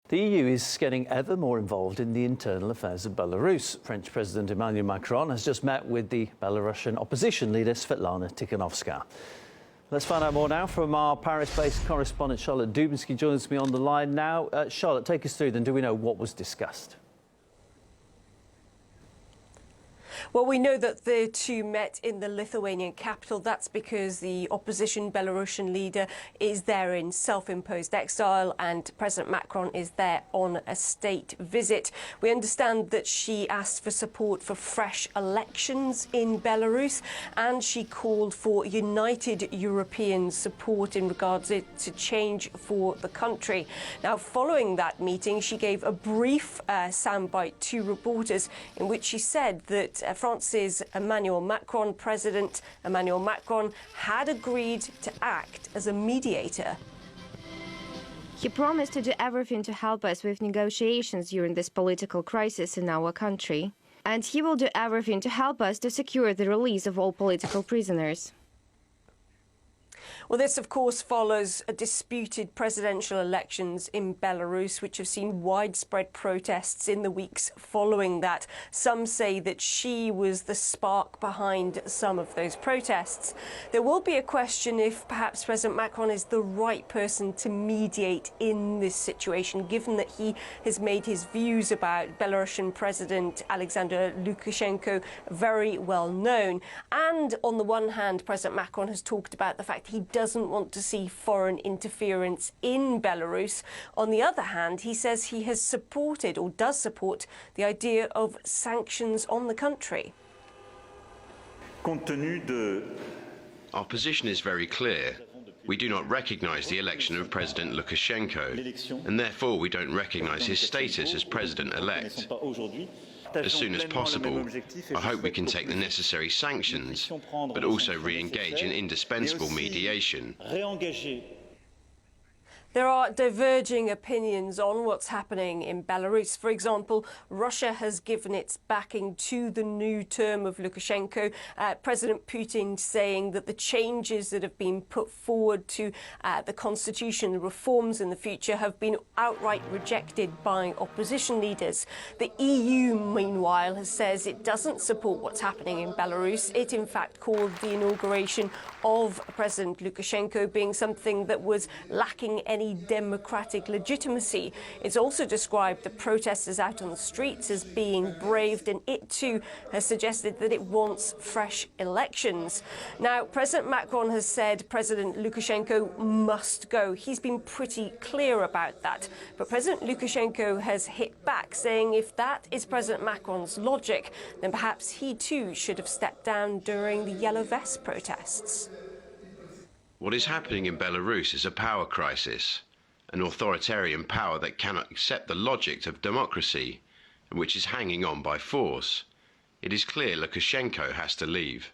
The EU is getting ever more involved in the internal affairs of Belarus. French President Emmanuel Macron has just met with the Belarusian opposition leader Svetlana Tikhanovskaya. Let's find out more now from our Paris-based correspondent Charlotte Dubinsky joins me on the line now. Charlotte, take us through then. Do we know what was discussed? Well, we know that the two met in the Lithuanian capital. That's because the opposition Belarusian leader is there in self-imposed exile and President Macron is there on a state visit. We understand that she asked for support for fresh elections in Belarus and she called for united European support in regards to change for the country. Now, following that meeting, she gave a brief soundbite to reporters in which she said that France's President Emmanuel Macron had agreed to act as a mediator. He promised to do everything to help us with negotiations during this political crisis in our country. And he will do everything to help us to secure the release of all political prisoners. Well, this, of course, follows a disputed presidential elections in Belarus, which have seen widespread protests in the weeks following that. Some say that she was the spark behind some of those protests. There will be a question if perhaps President Macron is the right person to mediate in this situation, given that he has made his views about Belarusian President Alexander Lukashenko very well known. And on the one hand, President Macron has talked about the fact he doesn't want to see foreign interference in Belarus. On the other hand, he says he has supported or does support the idea of sanctions on the country. Our position is very clear. We do not recognise the election of President Lukashenko, and therefore we don't recognise his status as president-elect. As soon as possible, I hope we can take the necessary sanctions, but also re-engage in indispensable mediation. There are diverging opinions on what's happening in Belarus. For example, Russia has given its backing to the new term of Lukashenko. President Putin saying that the changes that have been put forward to the constitution, the reforms in the future, have been outright rejected by opposition leaders. The EU, meanwhile, says it doesn't support what's happening in Belarus. It, in fact, called the inauguration of President Lukashenko being something that was lacking any democratic legitimacy. It's also described the protesters out on the streets as being braved, and it too has suggested that it wants fresh elections. Now, President Macron has said President Lukashenko must go. He's been pretty clear about that. But President Lukashenko has hit back, saying if that is President Macron's logic, then perhaps he too should have stepped down during the Yellow Vest protests. What is happening in Belarus is a power crisis, an authoritarian power that cannot accept the logic of democracy and which is hanging on by force. It is clear Lukashenko has to leave.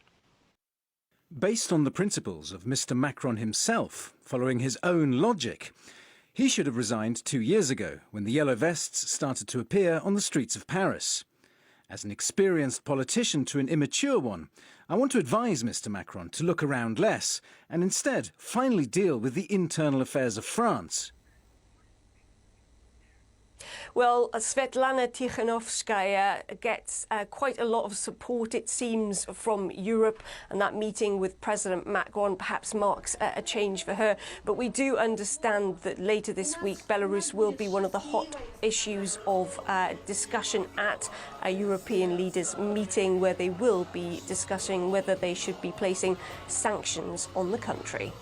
Based on the principles of Mr. Macron himself, following his own logic, he should have resigned 2 years ago when the Yellow Vests started to appear on the streets of Paris. As an experienced politician to an immature one, I want to advise Mr. Macron to look around less and instead finally deal with the internal affairs of France. Well, Svetlana Tikhanovskaya gets quite a lot of support, it seems, from Europe, and that meeting with President Macron perhaps marks a change for her. But we do understand that later this week, Belarus will be one of the hot issues of discussion at a European leaders' meeting, where they will be discussing whether they should be placing sanctions on the country.